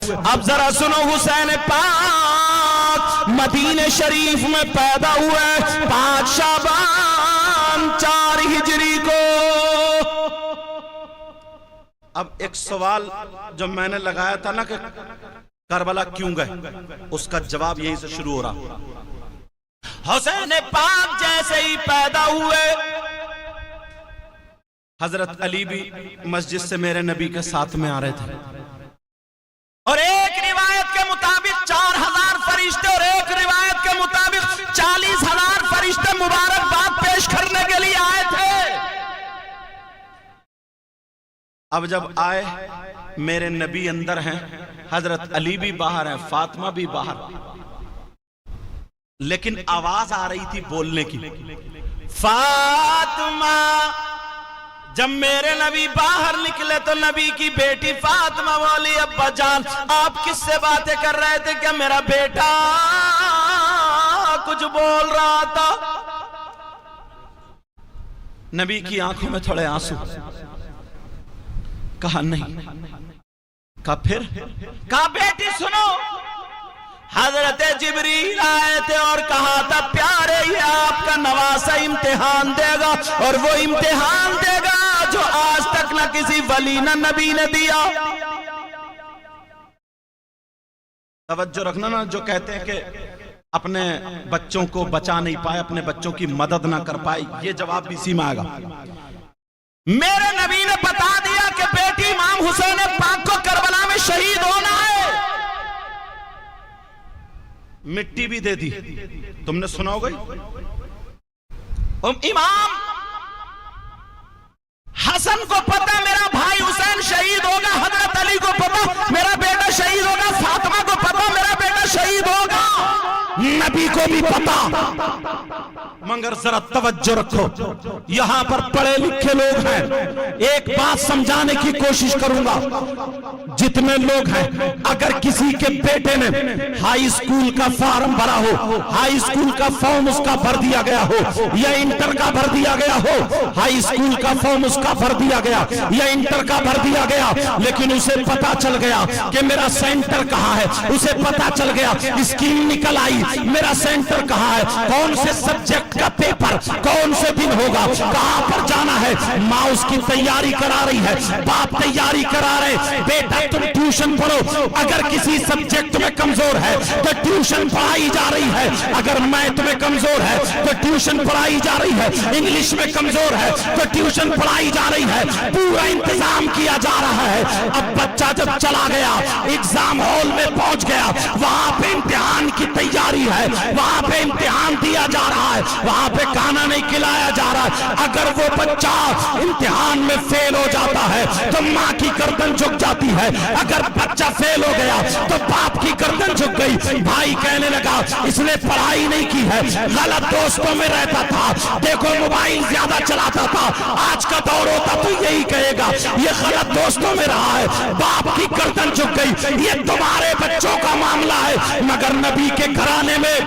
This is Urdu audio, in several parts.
اب ذرا سنو، حسین پاک مدینہ شریف میں پیدا ہوئے 5 شعبان 4 ہجری کو۔ اب ایک سوال جو میں نے لگایا تھا نا کہ کربلا کیوں گئے، اس کا جواب یہیں سے شروع ہو رہا۔ حسین پاک جیسے ہی پیدا ہوئے، حضرت علی بھی مسجد سے میرے نبی کے ساتھ میں آ رہے تھے، اور ایک روایت کے مطابق 4000 فرشتے اور ایک روایت کے مطابق 40,000 فرشتے مبارکباد پیش کرنے کے لیے آئے تھے۔ اب جب آئے، میرے نبی اندر ہیں، حضرت علی بھی باہر ہیں، فاطمہ بھی باہر، لیکن آواز آ رہی تھی بولنے کی، فاطمہ۔ جب میرے نبی باہر نکلے تو نبی کی بیٹی فاطمہ بولی، ابا جان آپ کس سے باتیں کر رہے تھے؟ کہ میرا بیٹا کچھ بول رہا تھا۔ نبی کی آنکھوں میں تھوڑے آنسو، کہا نہیں، کہا پھر، کہا بیٹی سنو، حضرت جبریل آئے تھے اور کہا تھا پیارے یہ آپ کا نواسا امتحان دے گا، اور وہ امتحان دے گا جو آج تک نہ کسی ولی نہ نبی نے دیا۔ توجہ رکھنا نا، جو کہتے ہیں کہ اپنے بچوں کو بچا نہیں پائے، اپنے بچوں کی مدد نہ کر پائے، یہ جواب بھی اسی میں آئے گا۔ میرے نبی نے بتا دیا کہ بیٹی امام حسین پاک کو کربلا میں شہید ہونا ہے، مٹی بھی دے دی۔ تم نے سنا ہوگا امام حسن کو پتا میرا بھائی حسین شہید ہوگا، حضرت علی کو پتا میرا بیٹا شہید ہوگا، فاطمہ کو پتا میرا بیٹا شہید ہوگا، نبی کو بھی پتا۔ مگر ذرا توجہ رکھو، یہاں پر پڑھے لکھے لوگ ہیں، ایک بات سمجھانے کی کوشش کروں گا۔ جتنے لوگ ہیں، اگر کسی کے بیٹے نے ہائی اسکول کا فارم بھرا ہو، ہائی اسکول کا فارم اس کا بھر دیا گیا ہو، یا انٹر کا بھر دیا گیا ہو، ہائی اسکول کا فارم اس کا بھر دیا گیا یا انٹر کا بھر دیا گیا، لیکن اسے پتا چل گیا کہ میرا سینٹر کہاں ہے، اسے پتا چل گیا، اسکیم نکل آئی میرا سینٹر کہاں ہے، کون سے سبجیکٹ کا پیپر کون سے دن ہوگا، کہاں پر جانا ہے، ماں اس کی تیاری کرا رہی ہے، باپ تیاری کرا رہے، بیٹا تم ٹیوشن پڑھو، اگر کسی سبجیکٹ میں کمزور ہے تو ٹیوشن پڑھائی جا رہی ہے، اگر میتھ میں کمزور ہے تو ٹیوشن پڑھائی جا رہی ہے، انگلش میں کمزور ہے تو ٹیوشن پڑھائی جا رہی ہے، پورا انتظام کیا جا رہا ہے۔ اب بچہ جب چلا گیا، ایگزام ہال میں پہنچ گیا، وہاں پہ امتحان کی تیاری ہے، وہاں پہ امتحان دیا جا رہا ہے، وہاں پہ کھانا نہیں کھلایا جا رہا ہے۔ اگر وہ بچہ امتحان میں فیل ہو جاتا ہے تو ماں کی گردن جھک جاتی ہے، اگر بچہ فیل ہو گیا تو باپ کی گردن جھک گئی۔ بھائی کہنے لگا اس نے پڑھائی نہیں کی ہے، غلط دوستوں میں رہتا تھا، دیکھو موبائل زیادہ چلاتا تھا، آج کا دور ہوتا تو یہی کہے گا یہ غلط دوستوں میں رہا ہے۔ باپ کی گردن جھک گئی، یہ تمہارے بچوں کا معاملہ ہے۔ مگر نبی کے گھرانے میں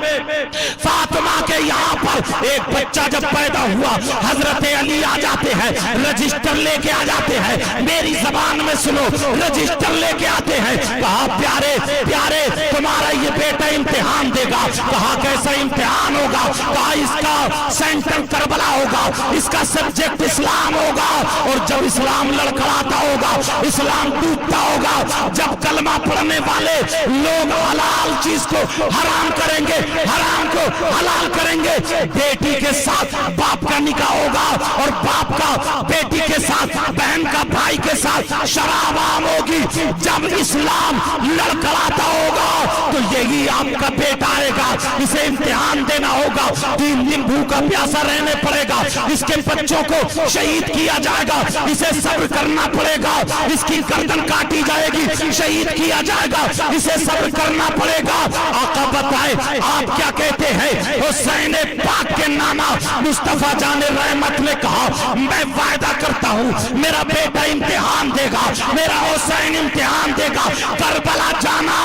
فاطمہ کے یہاں پر ایک بچہ جب پیدا ہوا، حضرت علی آ جاتے ہیں، رجسٹر لے کے آ جاتے ہیں، میری زبان میں سنو، رجسٹر لے کے آتے ہیں، کہا پیارے پیارے تمہارا یہ بیٹا امتحان دے گا، کہا کیسا امتحان ہوگا، کہا اس کا سینٹر کربلا ہوگا، اس کا سبجیکٹ اسلام ہوگا، اور جب اسلام لڑکھڑاتا ہوگا، اسلام ٹوٹتا ہوگا، جب کلمہ پڑھنے والے لوگ حلال چیز کو حرام کریں گے، حرام کو حلال کریں گے، بیٹی کے ساتھ باپ کا نکاح ہوگا، اور باپ کا بیٹی کے ساتھ، بہن کا بھائی کے ساتھ شراب عام ہوگی۔ جب اسلام لڑکھڑاتا ہوگا تو یہی آپ کا بیٹا آئے گا، اسے امتحان دینا ہوگا، 3 دن بھوکا پیاسا رہنے پڑے گا، اس کے بچوں کو شہید کیا جائے گا، اسے صبر کرنا پڑے گا، اس کی گردن کاٹی جائے گی، شہید کیا جائے گا، اسے صبر کرنا پڑے گا۔ آقا بتائے آپ کیا کہتے ہیں؟ حسین پاک کے نانا مصطفیٰ جان رحمت نے کہا میں وعدہ کرتا ہوں میرا بیٹا امتحان دے گا، میرا حسین امتحان دے گا۔ کربلا جانا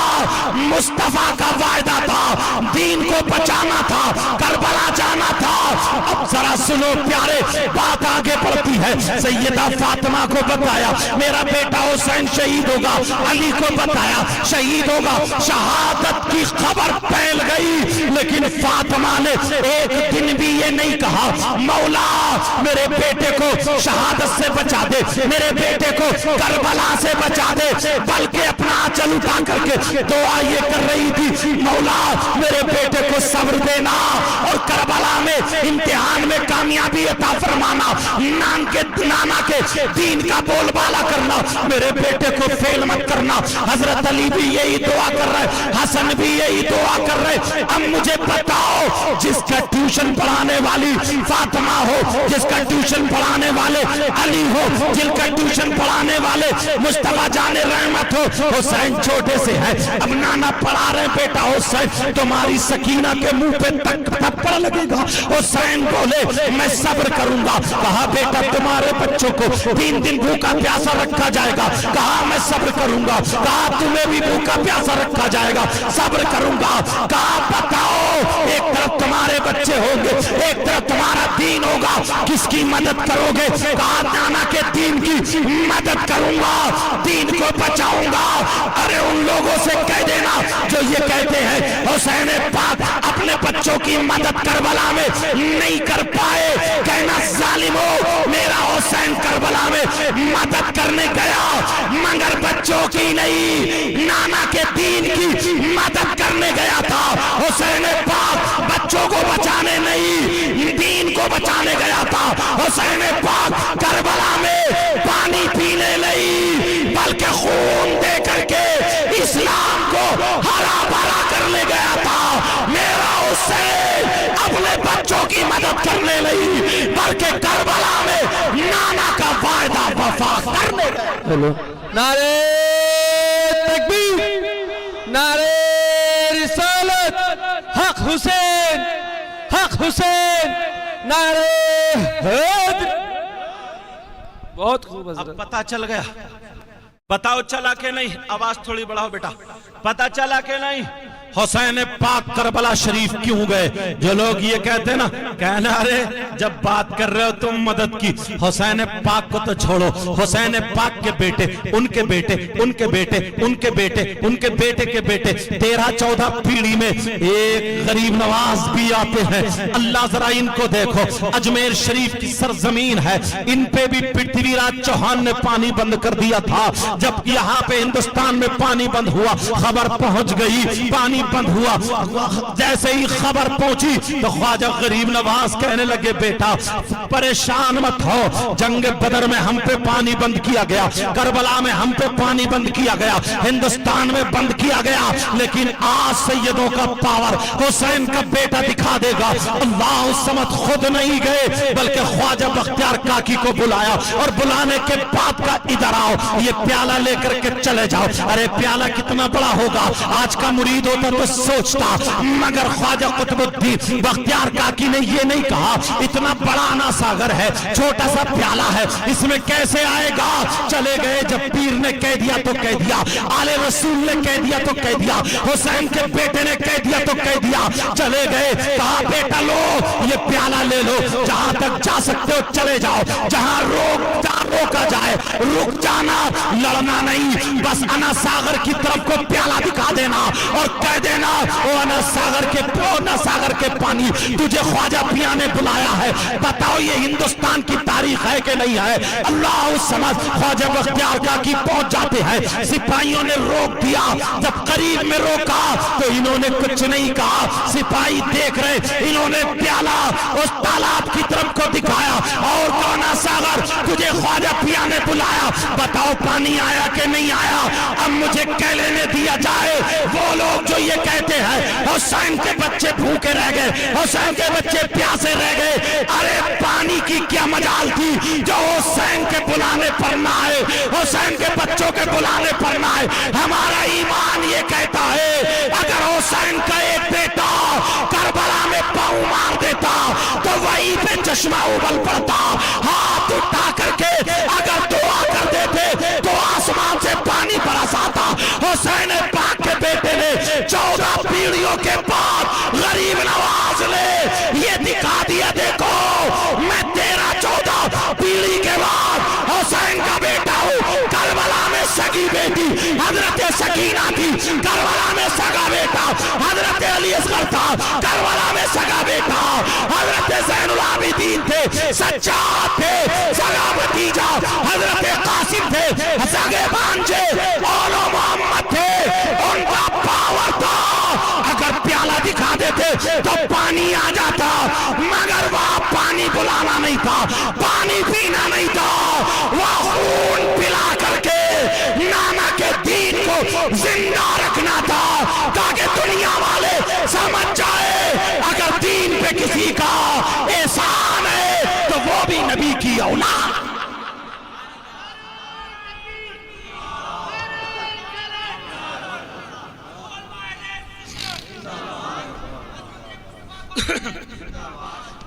مصطفیٰ کا وعدہ تھا، دین کو بچانا تھا، کربلا جانا تھا۔ اب ذرا سنو پیارے، بات آگے بڑھتی ہے۔ سیدہ فاطمہ کو بتایا میرا بیٹا حسین شہید ہوگا، علی کو بتایا شہید ہوگا، شہادت کی خبر پھیل گئی۔ لیکن فاطمہ نے ایک دن بھی یہ نہیں کہا مولا میرے بیٹے کو شہادت سے بچا دے، میرے بیٹے کو کربلا سے بچا دے، بلکہ اپنا آنچل اٹھا کر کے دعا یہ کر رہی تھی مولا میرے بیٹے کو صبر دینا اور کربلا میں امتحان میں کامیابی عطا فرمانا، نانا کے دین کا بول بالا کرنا، میرے بیٹے کو فیل مت کرنا۔ حضرت علی بھی یہی دعا کر رہے، حسن بھی یہی دعا کر رہے۔ اب مجھے بتاؤ جس کا ٹیوشن پڑھانے والی فاطمہ ہو، جس کا ٹیوشن پڑھانے والے علی ہو، جن کا ٹیوشن پڑھانے والے مصطفیٰ جان رحمت ہو، حسین چھوٹے سے ہے، اب نانا پڑھا رہے بیٹا حسین تمہاری سکینہ کے منہ پہ تھپڑ لگے گا۔ حسین بولے میں صبر کروں گا۔ کہا بیٹا تمہارے بچوں کو 3 دن بھوکا پیاسا رکھا جائے گا، کہا میں صبر کروں گا۔ کہا تمہیں بھی بھوکا پیاسا رکھا جائے گا، صبر کروں گا۔ کہا بتاؤ ایک طرف تمہارے بچے ہوں گے، ایک طرف تمہارا دین ہوگا، کس کی مدد کرو گے؟ کہا نانا کے دین کی مدد کروں گا، دین کو بچاؤں گا۔ ارے ان لوگوں سے کہہ دینا جو یہ کہتے ہیں حسین پاک اپنے بچوں کی مدد کربلا میں نہیں کر پائے، کہنا ظالمو میرا حسین کربلا میں مدد کرنے گیا مگر بچوں کی نہیں، نانا کے دین کی مدد کرنے گیا تھا۔ حسین پاک بچوں کو بچانے نہیں دین کو بچانے گیا تھا۔ حسین پاک کربلا میں پانی پینے نہیں بلکہ خون دے کر کے اسلام کو ہرا بھرا کرنے گیا تھا۔ میرا حسین اپنے بچوں کی مدد کرنے نہیں بلکہ کربلا میں نانا کا وعدہ وفا کرنے گیا۔ نعرہ تکبیر، نعرہ رسالت، حق حسین، حق حسین، نعرہ حیدر۔ بہت خوب حضرت۔ اب پتہ چل گیا، بتاؤ چلا کہ نہیں؟ آواز تھوڑی بڑھاؤ بیٹا، پتہ چلا کہ نہیں؟ حسین پاک کربلا شریف کیوں گئے؟ جو لوگ یہ کہتے نا کہنا ارے جب بات کر رہے ہو تم مدد کی، حسین پاک کو تو چھوڑو، حسین پاک کے بیٹے، ان کے بیٹے، ان کے بیٹے، ان کے بیٹے، ان کے بیٹے کے بیٹے، 13-14 پیڑھی میں ایک غریب نواز بھی آتے ہیں۔ اللہ ذرا ان کو دیکھو، اجمیر شریف کی سرزمین ہے، ان پہ بھی پرتھوی راج چوہان نے پانی بند کر دیا تھا۔ جب یہاں پہ ہندوستان میں پانی بند ہوا، خبر پہنچ گئی، پانی بند ہوا، جیسے ہی خبر پہنچی تو خواجہ غریب نواز کہنے لگے بیٹا پریشان مت ہو، جنگ بدر میں ہم پہ پانی بند کیا گیا، کربلا میں ہم پہ پانی بند کیا گیا، ہندوستان میں بند کیا گیا، لیکن آج سیدوں کا پاور حسین کا بیٹا دکھا دے گا۔ اللہ الصمد خود نہیں گئے بلکہ خواجہ بختیار کاکی کو بلایا اور بلانے کے بعد کا ادھر آؤ، یہ پیالہ لے کر کے چلے جاؤ۔ ارے پیالہ کتنا بڑا ہوگا، آج کا مرید ہوتا تو سوچتا، مگر خواجہ قطب الدین بختیار کاکی نے یہ نہیں کہا اتنا بڑا نا ساگر ہے، چھوٹا سا پیالہ ہے، اس میں کیسے آئے گا؟ چلے گئے، جب پیر نے کہہ دیا تو کہہ دیا، آل رسول نے کہہ دیا تو کہہ دیا، حسین کے بیٹے نے کہہ دیا تو کہہ دیا، چلے گئے، کہا بیٹا لو یہ پیالہ لے لو، جہاں تک جا سکتے ہو چلے جاؤ، جہاں روکا جائے رک جانا، لڑنا نہیں، بس انا ساگر کی طرف کو پیالہ دکھا دینا اور کہہ دینا او انا ساگر کے پانی تجھے خواجہ پیا نے بلایا ہے۔ بتاؤ یہ ہندوستان کی تاریخ ہے کہ نہیں ہے؟ اللہ سمجھ خواجہ بختیار کاکی پہنچ جاتے ہیں، سپاہیوں نے روک دیا، جب قریب میں روکا تو انہوں نے کچھ نہیں کہا، سپاہی دیکھ رہے، انہوں نے پیالہ اس تالاب کی طرف کو دکھایا اور کہنا ساگر تجھے خواجہ پیا نے بلایا، بتاؤ پانی آیا کہ نہیں آیا؟ اب مجھے کہہ لینے دیا جائے وہ لوگ جو یہ کہتے ہیں حسین کے بچے بھوکے رہ گئے، حسین کے بچے پیاسے رہ گئے، ارے پانی کی کیا مجال تھی جو حسین کے بلانے پر نہ آئے، حسین کے بچوں کے بلانے پر نہ آئے؟ ہمارا ایمان یہ کہتا ہے اگر حسین کا ایک بیٹا کربلا میں پاؤں مار دیتا تو وہی پہ چشمہ ابل پڑتا، ہاتھ اٹھا کر کے اگر دعا کر دیتے تو آسمان سے پانی برس آتا۔ حسین پاک کے بیٹے نے 14 پیڑھیوں کے بعد غریب نواز نے یہ دکھا دیا دیکھو میں 13-14 پیڑھی کے بعد حسین کا بیٹا ہوں. کربلا میں سگی بیٹی حضرت سکینہ تھی, کربلا میں سگا بیٹا حضرت علی اصغر تھا, کربلا میں سگا بیٹا حضرت زین العابدین تھے, سجاد تھے, سگا بھتیجا حضرت قاسم تھے, سگے بانجے اولو محمد تھے. ان کا پاور تھا, اگر پیالہ دکھا دیتے تو پانی آ جاتا, مگر وہ پانی بلانا نہیں تھا, پانی پینا نہیں تھا, وہ خون پلا کر کے نانا کے دین کو زندہ رکھنا تھا تاکہ دنیا والے سمجھ جائے اگر دین پہ کسی کا احسان ہے تو وہ بھی نبی کی اولاد.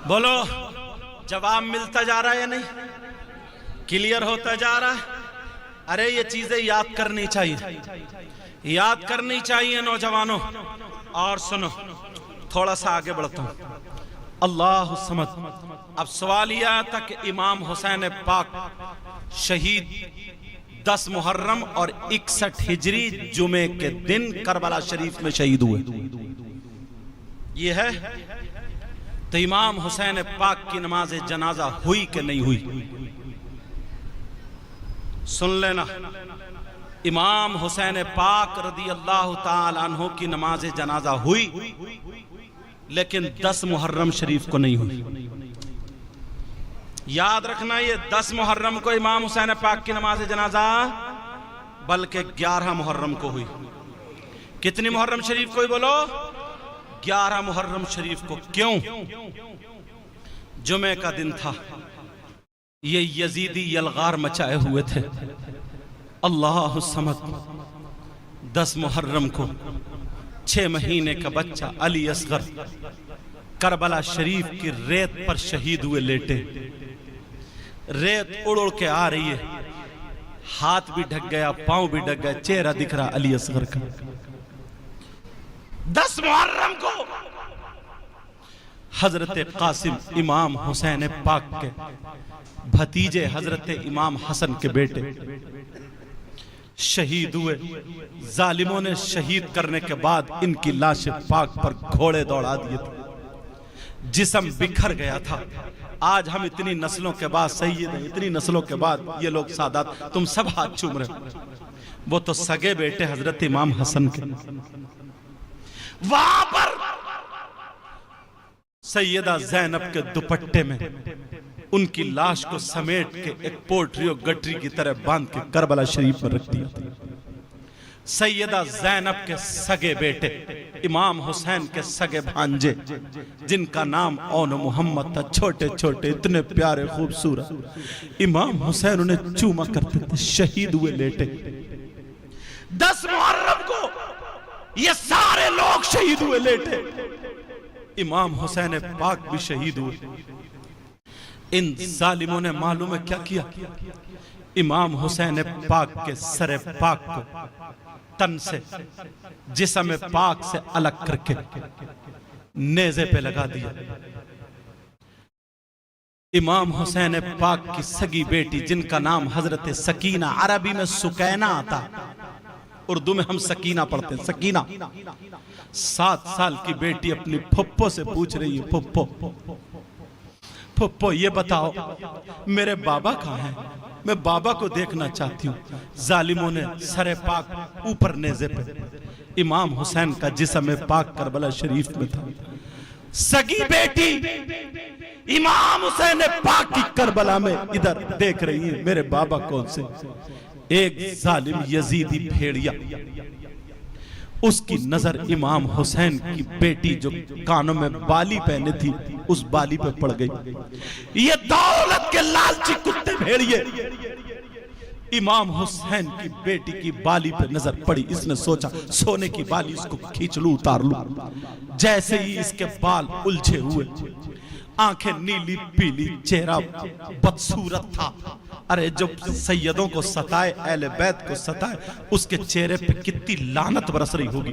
بولو جواب ملتا جا رہا ہے یا نہیں؟ کلیئر ہوتا جا رہا ہے؟ ارے یہ چیزیں یاد کرنی چاہیے, یاد کرنی چاہیے نوجوانوں. اور سنو تھوڑا سا آگے بڑھتا ہوں. اللہ الصمد. اب سوال یہ آتا کہ امام حسین پاک شہید 10 محرم اور 61 ہجری جمعے کے دن کربلا شریف میں شہید ہوئے. یہ ہے تو امام حسین پاک کی نماز جنازہ ہوئی کہ نہیں ہوئی؟ سن لینا, امام حسین پاک رضی اللہ تعالی عنہ کی نماز جنازہ ہوئی لیکن 10 محرم شریف کو نہیں ہوئی. یاد رکھنا یہ 10 محرم کو امام حسین پاک کی نماز جنازہ بلکہ 11 محرم کو ہوئی. کتنی محرم شریف کو ہی بولو؟ 11 محرم شریف کو. کیوں؟ جمعے کا دن تھا, یہ یزیدی یلغار مچائے ہوئے تھے. اللہ الصمد. 10 محرم کو 6 مہینے کا بچہ علی اصغر کربلا شریف کی ریت پر شہید ہوئے لیٹے. ریت اڑ اڑ کے آ رہی ہے, ہاتھ بھی ڈھک گیا, پاؤں بھی ڈھک گیا, چہرہ دکھ رہا علی اصغر کا. 10 محرم کو حضرت قاسم امام حسین پاک کے بھتیجے حضرت امام حسن کے بیٹے شہید ہوئے. ظالموں نے شہید کرنے کے بعد ان کی لاش پاک پر گھوڑے دوڑا دیے تھے, جسم بکھر گیا تھا. آج ہم اتنی نسلوں کے بعد سید ہیں, اتنی نسلوں کے بعد یہ لوگ سادات تم سب ہاتھ چوم رہے, وہ تو سگے بیٹے حضرت امام حسن کے. وہاں پر سیدہ زینب کے دوپٹے میں ان کی لاش کو سمیٹ کے ایک پوٹری اور گٹری کی طرح باندھ کے کربلا شریف میں رکھ دیا تھا. سیدہ زینب کے سگے بیٹے امام حسین کے سگے بھانجے جن کا نام اون محمد تھا, چھوٹے چھوٹے اتنے پیارے خوبصورت, امام حسین انہیں چوما کرتے تھے, شہید ہوئے لیٹے. 10 محرم کو یہ سارے لوگ شہید ہوئے لیٹے. امام حسین پاک بھی شہید ہوئے. ان ظالموں نے معلوم ہے کیا کیا؟ امام حسین پاک کے سر پاک کو تن سے جسم پاک سے الگ کر کے نیزے پہ لگا دیا. امام حسین پاک کی سگی بیٹی جن کا نام حضرت سکینہ, عربی میں سکینہ آتا, اردو میں ہم سکینہ پڑھتے ہیں, سکینہ. 7 سال کی بیٹی اپنی پھپھو سے پوچھ رہی ہے, پھپھو یہ بتاؤ میرے بابا کہاں ہیں, میں بابا کو دیکھنا چاہتی ہوں. ظالموں نے سر پاک اوپر نیزے پہ, امام حسین کا جسم پاک کربلا شریف میں تھا. سگی بیٹی امام حسین پاک کی کربلا میں ادھر دیکھ رہی ہے میرے بابا کون سے. ایک ظالم یزیدی بھیڑیا, اس کی نظر امام حسین کی بیٹی جو کانوں میں بالی پہنے تھی اس بالی پہ پڑ گئی. یہ دولت کے لالچی کتے بھیڑیے امام حسین کی بیٹی کی بالی پہ نظر پڑی. اس نے سوچا سونے کی بالی اس کو کھینچ لوں, اتار لوں. جیسے ہی اس کے بال الجھے ہوئے, آنکھیں نیلی پیلی, چہرہ بدصورت تھا. ارے جو سیدوں کو ستائے, اہل بیت کو ستائے, اس کے چہرے پہ کتنی لعنت برس رہی ہوگی.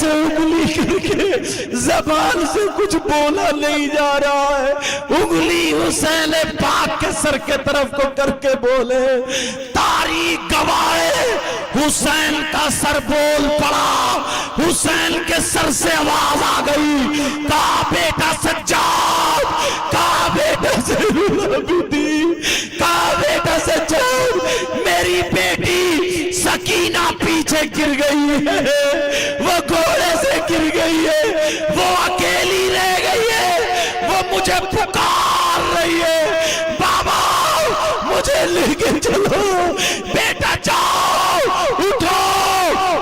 سے انگلی کر کے زبان سے کچھ بولا نہیں جا رہا ہے. انگلی حسین پاک کے سر کے طرف کو کر کے بولے. تاریخ گواہ ہے حسین کا سر بول پڑا. حسین کے سر سے آواز آ گئی. کہا بیٹا سجاد, کہا بیٹا زین العابدین, کہا بیٹا سجاد, میری بیٹی سکینہ پیچھے گر گئی ہے, وہ گھوڑے سے گر گئی ہے, وہ اکیلی رہ گئی ہے, وہ مجھے پکار رہی ہے. بابا مجھے لے کے چلو. بیٹا جاؤ, اٹھو,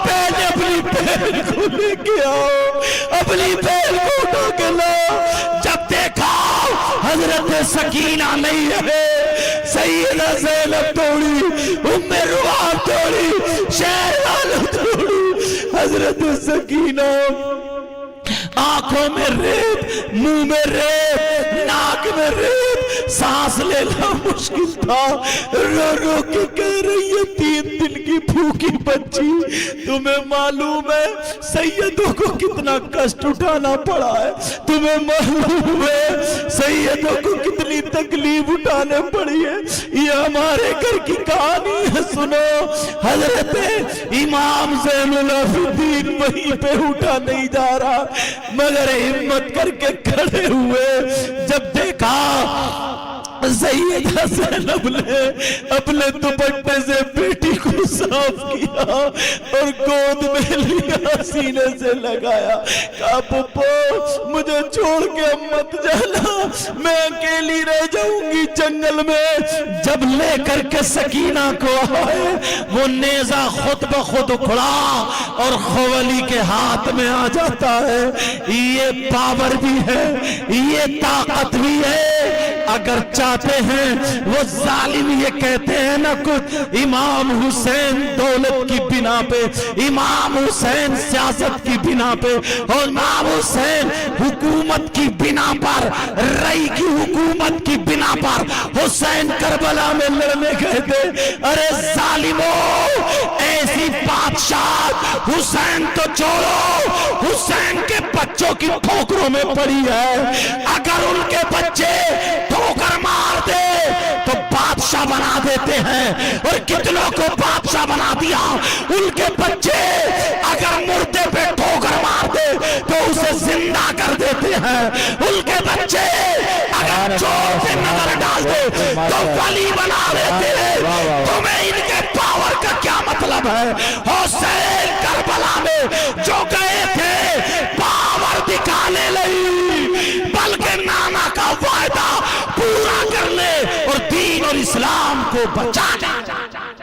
پہلے اپنی بہن کو لے کے آؤ, اپنی بہن کو اٹھا کے لاؤ. جب دیکھا حضرت سکینہ نہیں ہے, سیدہ زینب توڑی, ام روحان توڑی, شہرزاد توڑی. حضرت سکینہ آنکھوں میں ریت, منہ میں ریت, ناک میں ریت, سانس لینا مشکل تھا. رو رو کے کہہ رہی ہے 3 دن کی بھوکی بچی. تمہیں معلوم ہے سیدوں کو کتنا کشٹ اٹھانا پڑا ہے, تمہیں معلوم ہے سیدوں کو کتنی تکلیف اٹھانے پڑی ہے. یہ ہمارے گھر کی کہانی ہے, سنو. حضرت امام زین العابدین وہیں پہ اٹھا نہیں جا رہا, مگر ہمت کر کے کھڑے ہوئے. جب دیکھا سیدہ زینب نے اپنے دوپٹے سے بیٹی کو صاف کیا اور گود میں لیا, سینے سے لگایا. کہا پپو مجھے چھوڑ کے مت جانا, میں اکیلی رہ جاؤں گی جنگل میں. جب لے کر کے سکینہ کو آئے, وہ نیزہ خود بخود اکھڑا اور خولی کے ہاتھ میں آ جاتا ہے. یہ پاور بھی ہے, یہ طاقت بھی ہے. اگر چاہتے ہیں وہ ظالم یہ کہتے ہیں نا کچھ, امام حسین دولت کی بنا پہ, امام حسین سیاست کی بنا پہ, اور امام حسین حکومت کی بنا پر, رئی کی حکومت کی بنا پر حسین کربلا میں لڑنے گئے تھے. ارے ظالموں, ایسی بادشاہ حسین تو چھوڑو, حسین کے بچوں کی ٹھوکروں میں پڑی ہے. اگر ان کے بچے ٹھوکر مار دے تو بادشاہ بنا دیتے ہیں, اور کتنوں کو بادشاہ بنا دیا. ان کے بچے اگر مردے پہ ٹھوکر مار دے تو اسے زندہ کر دیتے ہیں. ان کے بچے اگر چور پہ نظر ڈال دے تو ولی بنا دیتے ہیں. تمہیں ان کے پاور کا کیا مطلب ہے؟ حسین کربلا میں جو گئے تھے پاور دکھانے نہیں, بلکہ نانا کا وعدہ پورا کرنے اور دین اور اسلام کو بچانے.